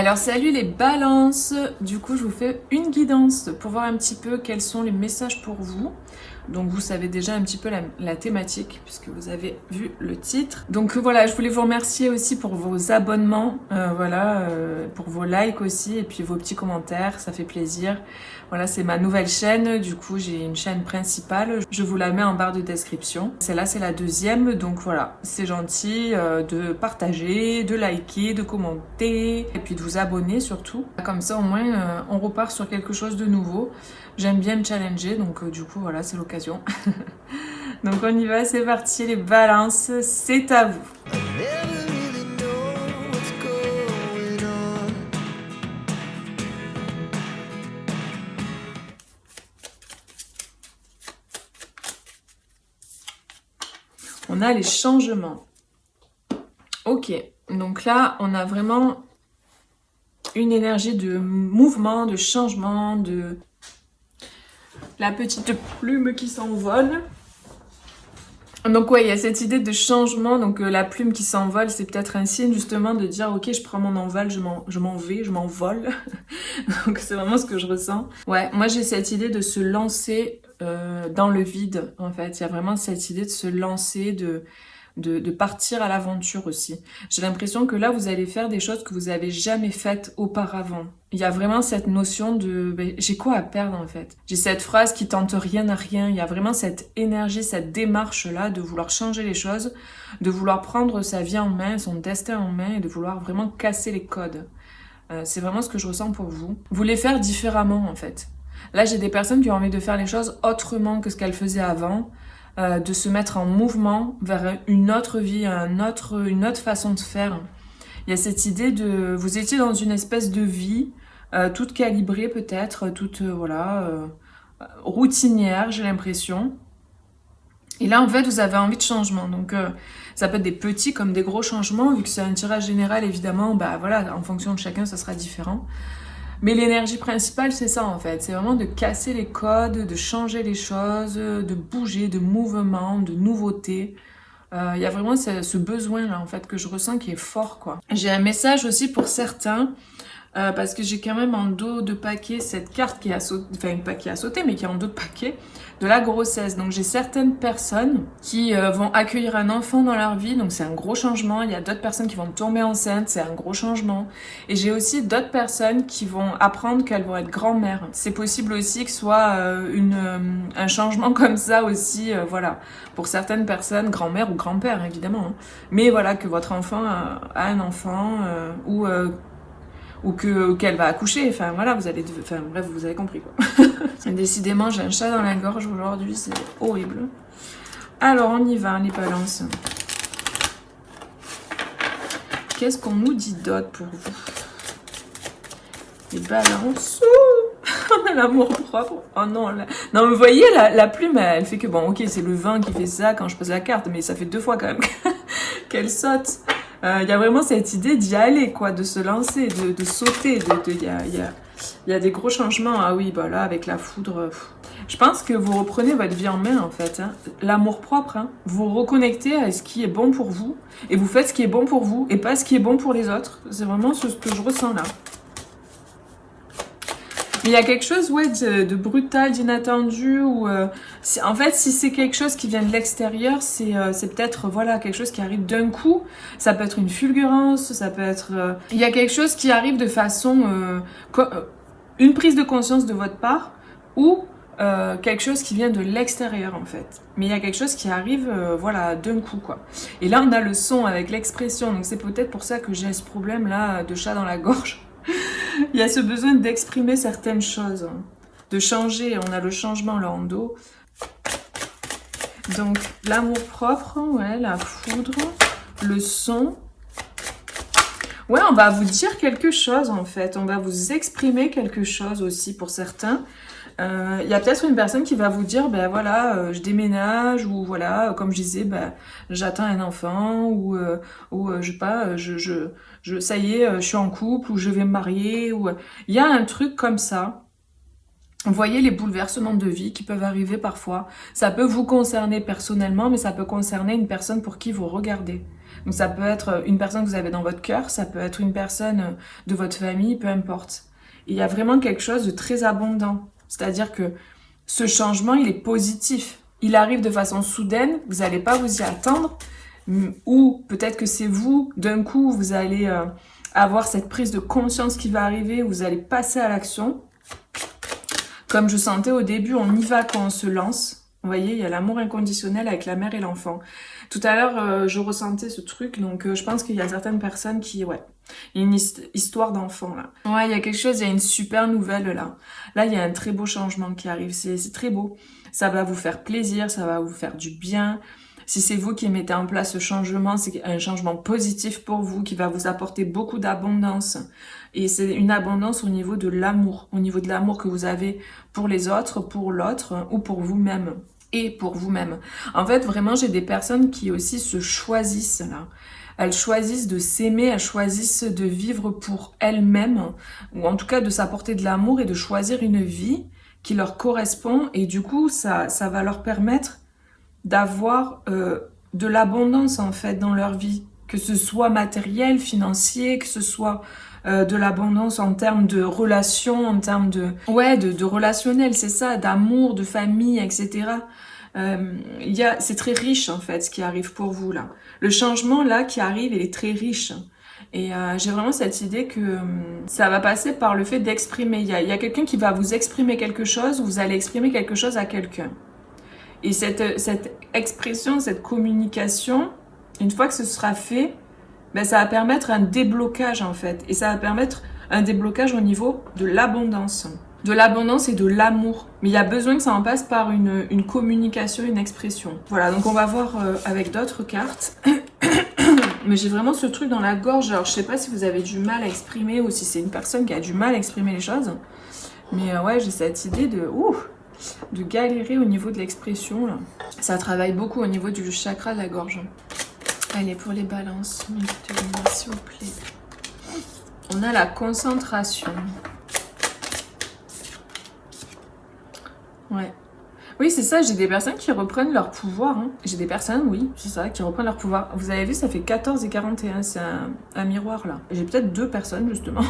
Alors salut les balances, du coup je vous fais une guidance pour voir un petit peu quels sont les messages pour vous. Donc vous savez déjà un petit peu la thématique puisque vous avez vu le titre. Donc voilà, je voulais vous remercier aussi pour vos abonnements, pour vos likes aussi et puis vos petits commentaires, ça fait plaisir. Voilà, c'est ma nouvelle chaîne, du coup j'ai une chaîne principale, je vous la mets en barre de description. Celle-là c'est la deuxième, donc voilà, c'est gentil de partager, de liker, de commenter et puis de vous abonner surtout. Comme ça au moins on repart sur quelque chose de nouveau. J'aime bien me challenger, donc du coup voilà, c'est l'occasion. Donc on y va, c'est parti les balances, c'est à vous. On a les changements. Ok, donc là on a vraiment une énergie de mouvement, de changement, de la petite plume qui s'envole. Donc ouais, il y a cette idée de changement, donc la plume qui s'envole, c'est peut-être un signe justement de dire ok, je prends mon envol, je m'en vais, je m'envole. Donc c'est vraiment ce que je ressens. Ouais, moi j'ai cette idée de se lancer dans le vide en fait. Il y a vraiment cette idée de se lancer, de partir à l'aventure aussi. J'ai l'impression que là, vous allez faire des choses que vous avez jamais faites auparavant. Il y a vraiment cette notion de j'ai quoi à perdre en fait. J'ai cette phrase qui tente rien à rien. Il y a vraiment cette énergie, cette démarche-là de vouloir changer les choses, de vouloir prendre sa vie en main, son destin en main et de vouloir vraiment casser les codes. C'est vraiment ce que je ressens pour vous. Vous les faire différemment en fait. Là, j'ai des personnes qui ont envie de faire les choses autrement que ce qu'elles faisaient avant. De se mettre en mouvement vers une autre vie, une autre façon de faire. Il y a cette idée de... Vous étiez dans une espèce de vie, toute calibrée peut-être, toute, routinière, j'ai l'impression. Et là, en fait, vous avez envie de changement. Donc, ça peut être des petits comme des gros changements, vu que c'est un tirage général, évidemment, bah voilà, en fonction de chacun, ça sera différent. Mais l'énergie principale, c'est ça en fait. C'est vraiment de casser les codes, de changer les choses, de bouger, de mouvement, de nouveauté. Il y a vraiment ce besoin-là en fait que je ressens qui est fort quoi. J'ai un message aussi pour certains. Parce que j'ai quand même en dos de paquet cette carte qui a sauté, enfin pas qui a sauté, mais qui est en dos de paquet de la grossesse. Donc j'ai certaines personnes qui vont accueillir un enfant dans leur vie, donc c'est un gros changement. Il y a d'autres personnes qui vont tomber enceintes, c'est un gros changement. Et j'ai aussi d'autres personnes qui vont apprendre qu'elles vont être grand-mères. C'est possible aussi que ce soit un changement comme ça aussi, voilà. Pour certaines personnes, grand-mère ou grand-père évidemment. Hein. Mais voilà, que votre enfant a un enfant ou qu'elle va accoucher, enfin voilà, bref, vous avez compris quoi. Décidément, j'ai un chat dans la gorge aujourd'hui, c'est horrible. Alors, on y va, les balances. Qu'est-ce qu'on nous dit d'autre pour vous? Les balances. On a l'amour propre. Oh non, non, mais vous voyez, la plume, elle fait que bon, ok, c'est le vin qui fait ça quand je pose la carte, mais ça fait 2 fois quand même qu'elle saute. Il y a vraiment cette idée d'y aller, quoi, de se lancer, de sauter. Il y a des gros changements. Ah oui, bah là, avec la foudre. Je pense que vous reprenez votre vie en main, en fait. Hein. L'amour propre, hein. Vous reconnectez à ce qui est bon pour vous. Et vous faites ce qui est bon pour vous et pas ce qui est bon pour les autres. C'est vraiment ce que je ressens là. Mais il y a quelque chose ouais, de brutal, d'inattendu, ou en fait, si c'est quelque chose qui vient de l'extérieur, c'est peut-être voilà quelque chose qui arrive d'un coup. Ça peut être une fulgurance, ça peut être... Il y a quelque chose qui arrive de façon... une prise de conscience de votre part, ou quelque chose qui vient de l'extérieur en fait. Mais il y a quelque chose qui arrive voilà d'un coup quoi. Et là, on a le son avec l'expression, donc c'est peut-être pour ça que j'ai ce problème là de chat dans la gorge. Il y a ce besoin d'exprimer certaines choses, de changer. On a le changement là en dos. Donc, l'amour propre, ouais, la foudre, le son. Ouais, on va vous dire quelque chose en fait. On va vous exprimer quelque chose aussi pour certains. Il y a peut-être une personne qui va vous dire, ben voilà, je déménage, ou voilà, comme je disais, ben, j'attends un enfant, ou je sais pas, ça y est, je suis en couple, ou je vais me marier, ou il y a un truc comme ça. Vous voyez les bouleversements de vie qui peuvent arriver parfois. Ça peut vous concerner personnellement, mais ça peut concerner une personne pour qui vous regardez. Donc ça peut être une personne que vous avez dans votre cœur, ça peut être une personne de votre famille, peu importe. Et il y a vraiment quelque chose de très abondant. C'est-à-dire que ce changement, il est positif. Il arrive de façon soudaine, vous n'allez pas vous y attendre, ou peut-être que c'est vous, d'un coup, vous allez avoir cette prise de conscience qui va arriver, vous allez passer à l'action. Comme je sentais au début, on y va quand on se lance. Vous voyez, il y a l'amour inconditionnel avec la mère et l'enfant. Tout à l'heure, je ressentais ce truc, donc je pense qu'il y a certaines personnes qui, ouais, il y a une histoire d'enfant là. Ouais, il y a quelque chose, il y a une super nouvelle là. Là, il y a un très beau changement qui arrive, c'est très beau. Ça va vous faire plaisir, ça va vous faire du bien. Si c'est vous qui mettez en place ce changement, c'est un changement positif pour vous, qui va vous apporter beaucoup d'abondance. Et c'est une abondance au niveau de l'amour que vous avez pour les autres, pour l'autre ou pour vous-même. Et pour vous-même. En fait, vraiment, j'ai des personnes qui aussi se choisissent là. Elles choisissent de s'aimer, elles choisissent de vivre pour elles-mêmes, ou en tout cas de s'apporter de l'amour et de choisir une vie qui leur correspond. Et du coup, ça va leur permettre d'avoir de l'abondance en fait dans leur vie, que ce soit matériel, financier, que ce soit de l'abondance en termes de relations, en termes de relationnel, c'est ça, d'amour, de famille, etc. C'est très riche en fait ce qui arrive pour vous là. Le changement là qui arrive, il est très riche. Et j'ai vraiment cette idée que ça va passer par le fait d'exprimer. Il y a quelqu'un qui va vous exprimer quelque chose, vous allez exprimer quelque chose à quelqu'un. Et cette expression, cette communication, une fois que ce sera fait, ben ça va permettre un déblocage en fait. Et ça va permettre un déblocage au niveau de l'abondance. De l'abondance et de l'amour. Mais il y a besoin que ça en passe par une communication, une expression. Voilà, donc on va voir avec d'autres cartes. Mais j'ai vraiment ce truc dans la gorge. Alors je sais pas si vous avez du mal à exprimer ou si c'est une personne qui a du mal à exprimer les choses. Mais ouais, j'ai cette idée de galérer au niveau de l'expression. Ça travaille beaucoup au niveau du chakra de la gorge. Allez, pour les balances, s'il vous plaît. On a la concentration. Ouais. Oui, c'est ça, j'ai des personnes qui reprennent leur pouvoir. Hein. J'ai des personnes, oui, c'est ça, qui reprennent leur pouvoir. Vous avez vu, ça fait 14 et 41, c'est un miroir là. J'ai peut-être deux personnes, justement.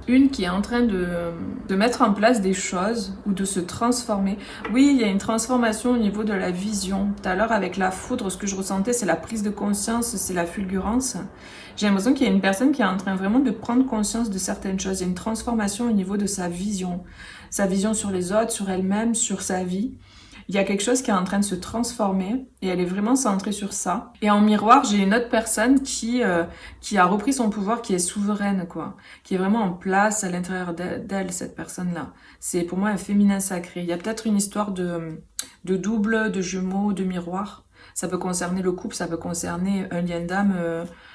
Une qui est en train de mettre en place des choses ou de se transformer. Oui, il y a une transformation au niveau de la vision. Tout à l'heure, avec la foudre, ce que je ressentais, c'est la prise de conscience, c'est la fulgurance. J'ai l'impression qu'il y a une personne qui est en train vraiment de prendre conscience de certaines choses. Il y a une transformation au niveau de sa vision sur les autres, sur elle-même, sur sa vie. Il y a quelque chose qui est en train de se transformer et elle est vraiment centrée sur ça. Et en miroir, j'ai une autre personne qui a repris son pouvoir, qui est souveraine, quoi. Qui est vraiment en place à l'intérieur d'elle, cette personne-là. C'est pour moi un féminin sacré. Il y a peut-être une histoire de double, de jumeaux, de miroir. Ça peut concerner le couple, ça peut concerner un lien d'âme,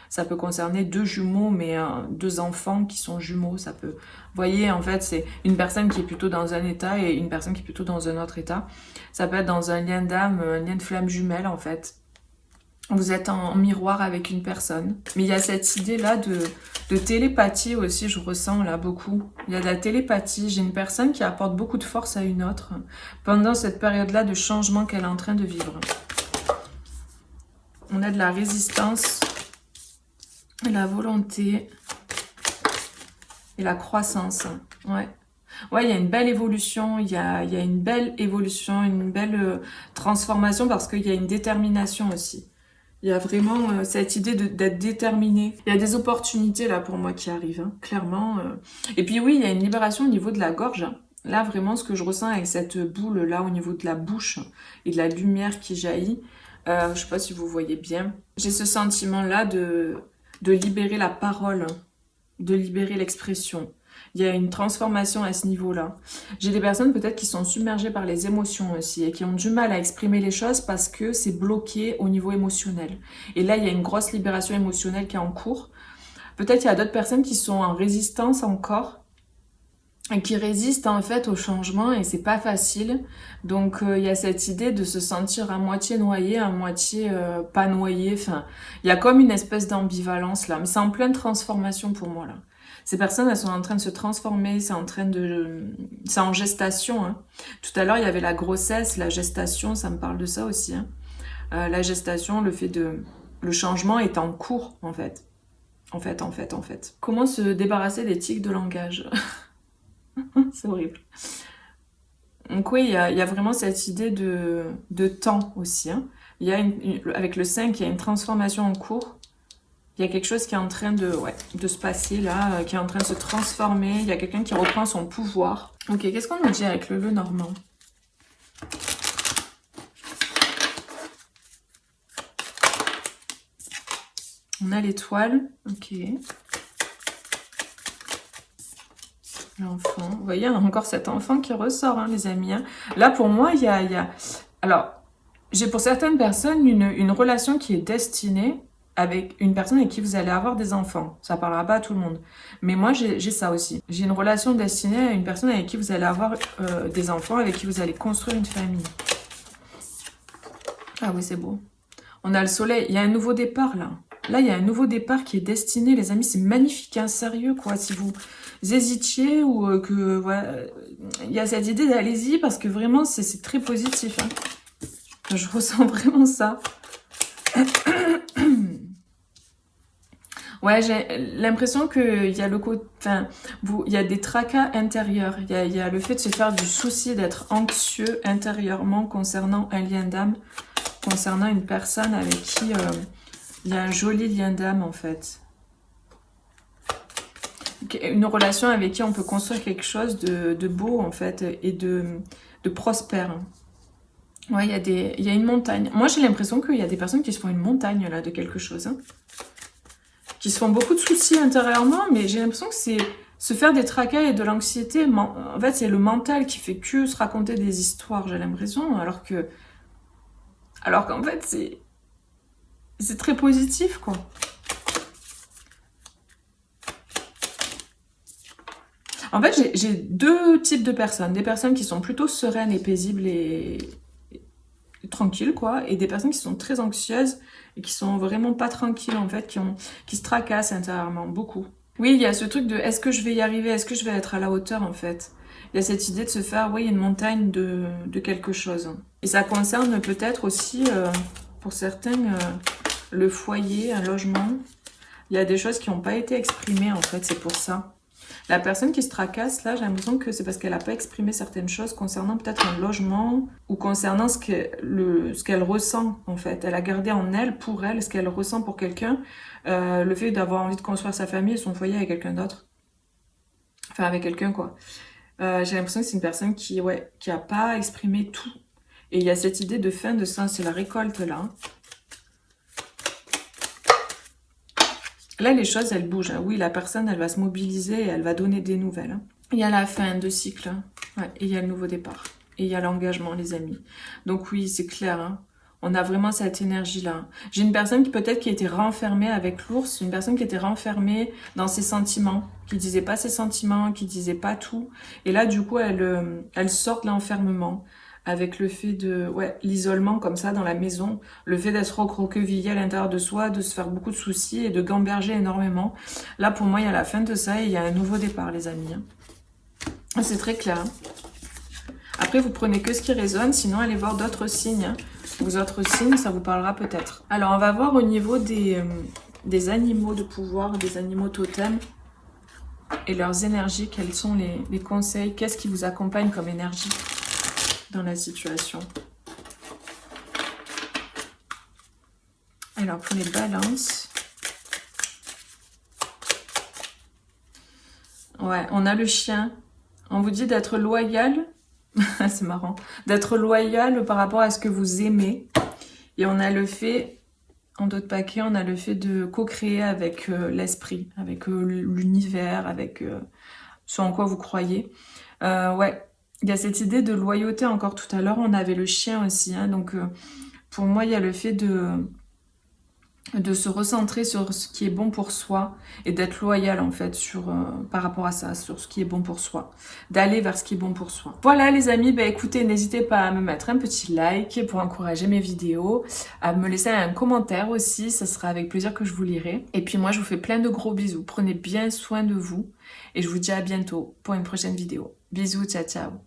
ça peut concerner deux jumeaux, mais deux enfants qui sont jumeaux. Ça peut. Vous voyez, en fait, c'est une personne qui est plutôt dans un état et une personne qui est plutôt dans un autre état. Ça peut être dans un lien d'âme, un lien de flamme jumelle, en fait. Vous êtes en miroir avec une personne. Mais il y a cette idée-là de télépathie aussi, je ressens là beaucoup. Il y a de la télépathie. J'ai une personne qui apporte beaucoup de force à une autre pendant cette période-là de changement qu'elle est en train de vivre. On a de la résistance, la volonté et la croissance. Ouais. Ouais, il y a une belle évolution, il y a une belle évolution, une belle transformation parce qu'il y a une détermination aussi. Il y a vraiment cette idée d'être déterminé. Il y a des opportunités là pour moi qui arrivent, hein, clairement. Et puis oui, il y a une libération au niveau de la gorge. Là, vraiment, ce que je ressens avec cette boule là au niveau de la bouche et de la lumière qui jaillit, je sais pas si vous voyez bien. J'ai ce sentiment-là de libérer la parole, de libérer l'expression. Il y a une transformation à ce niveau-là. J'ai des personnes peut-être qui sont submergées par les émotions aussi et qui ont du mal à exprimer les choses parce que c'est bloqué au niveau émotionnel. Et là, il y a une grosse libération émotionnelle qui est en cours. Peut-être il y a d'autres personnes qui sont en résistance encore et qui résistent en fait au changement et c'est pas facile. Donc il y a cette idée de se sentir à moitié noyé, à moitié pas noyé. Enfin, il y a comme une espèce d'ambivalence là, mais c'est en pleine transformation pour moi là. Ces personnes, elles sont en train de se transformer, c'est en gestation. Hein. Tout à l'heure, il y avait la grossesse, la gestation, ça me parle de ça aussi. Hein. La gestation, le changement est en cours, en fait. En fait. Comment se débarrasser des tics de langage? C'est horrible. Donc oui, il y a vraiment cette idée de temps aussi. Hein. Avec le 5, il y a une transformation en cours. Il y a quelque chose qui est en train de se passer là, qui est en train de se transformer. Il y a quelqu'un qui reprend son pouvoir. Ok, qu'est-ce qu'on nous dit avec le Normand? On a l'étoile. Ok. L'enfant. Vous voyez, on a encore cet enfant qui ressort, hein, les amis. Hein. Là, pour moi, il y a... Alors, j'ai pour certaines personnes une relation qui est destinée avec une personne avec qui vous allez avoir des enfants. Ça parlera pas à tout le monde. Mais moi, j'ai ça aussi. J'ai une relation destinée à une personne avec qui vous allez avoir des enfants, avec qui vous allez construire une famille. Ah oui, c'est beau. On a le soleil. Il y a un nouveau départ, là. Là, il y a un nouveau départ qui est destiné, les amis. C'est magnifique, hein, sérieux, quoi. Si vous hésitiez ou que... Voilà, il y a cette idée d'allez-y parce que vraiment, c'est très positif. Hein. Je ressens vraiment ça. Ouais, j'ai l'impression qu'il y a il y a des tracas intérieurs. Il y a le fait de se faire du souci, d'être anxieux intérieurement concernant un lien d'âme, concernant une personne avec qui il y a un joli lien d'âme en fait. Une relation avec qui on peut construire quelque chose de beau en fait et de prospère. Ouais, il y a une montagne. Moi, j'ai l'impression qu'il y a des personnes qui se font une montagne là de quelque chose. Hein. Qui se font beaucoup de soucis intérieurement, mais j'ai l'impression que c'est se faire des tracas et de l'anxiété. En fait, c'est le mental qui fait que se raconter des histoires, j'ai l'impression, alors qu'en fait, c'est très positif, quoi. En fait, j'ai deux types de personnes. Des personnes qui sont plutôt sereines et paisibles et tranquilles, quoi, et des personnes qui sont très anxieuses et qui sont vraiment pas tranquilles, en fait, qui se tracassent intérieurement, beaucoup. Oui, il y a ce truc de est-ce que je vais y arriver, est-ce que je vais être à la hauteur, en fait. Il y a cette idée de se faire, oui, une montagne de quelque chose. Et ça concerne peut-être aussi, pour certains, le foyer, un logement. Il y a des choses qui n'ont pas été exprimées, en fait, c'est pour ça. La personne qui se tracasse, là, j'ai l'impression que c'est parce qu'elle n'a pas exprimé certaines choses concernant peut-être un logement ou concernant ce qu'elle ressent, en fait. Elle a gardé en elle, pour elle, ce qu'elle ressent pour quelqu'un, le fait d'avoir envie de construire sa famille et son foyer avec quelqu'un d'autre. Enfin, avec quelqu'un, quoi. J'ai l'impression que c'est une personne qui a pas exprimé tout. Et il y a cette idée de fin de ça, c'est la récolte, là. Là, les choses, elles bougent. Oui, la personne, elle va se mobiliser et elle va donner des nouvelles. Il y a la fin de cycle. Ouais, et il y a le nouveau départ. Et il y a l'engagement, les amis. Donc oui, c'est clair. Hein. On a vraiment cette énergie-là. J'ai une personne qui peut-être qui a été renfermée avec l'ours. Une personne qui était renfermée dans ses sentiments. Qui disait pas ses sentiments, qui disait pas tout. Et là, du coup, elle sort de l'enfermement. Avec le fait de l'isolement comme ça dans la maison, le fait d'être recroquevillé à l'intérieur de soi, de se faire beaucoup de soucis et de gamberger énormément. Là, pour moi, il y a la fin de ça et il y a un nouveau départ, les amis. C'est très clair. Après, vous prenez que ce qui résonne, sinon allez voir d'autres signes. Vos autres signes, ça vous parlera peut-être. Alors, on va voir au niveau des animaux de pouvoir, des animaux totems et leurs énergies, quels sont les conseils, qu'est-ce qui vous accompagne comme énergie dans la situation. Alors, pour les balances. Ouais, on a le chien. On vous dit d'être loyal. C'est marrant. D'être loyal par rapport à ce que vous aimez. Et on a le fait, en d'autres paquets, on a le fait de co-créer avec l'esprit, avec l'univers, avec ce en quoi vous croyez. Ouais. Il y a cette idée de loyauté encore tout à l'heure. On avait le chien aussi. Hein, donc, pour moi, il y a le fait de se recentrer sur ce qui est bon pour soi et d'être loyal en fait par rapport à ça, sur ce qui est bon pour soi, d'aller vers ce qui est bon pour soi. Voilà les amis, bah écoutez, n'hésitez pas à me mettre un petit like pour encourager mes vidéos, à me laisser un commentaire aussi, ça sera avec plaisir que je vous lirai. Et puis moi je vous fais plein de gros bisous, prenez bien soin de vous et je vous dis à bientôt pour une prochaine vidéo. Bisous, ciao ciao.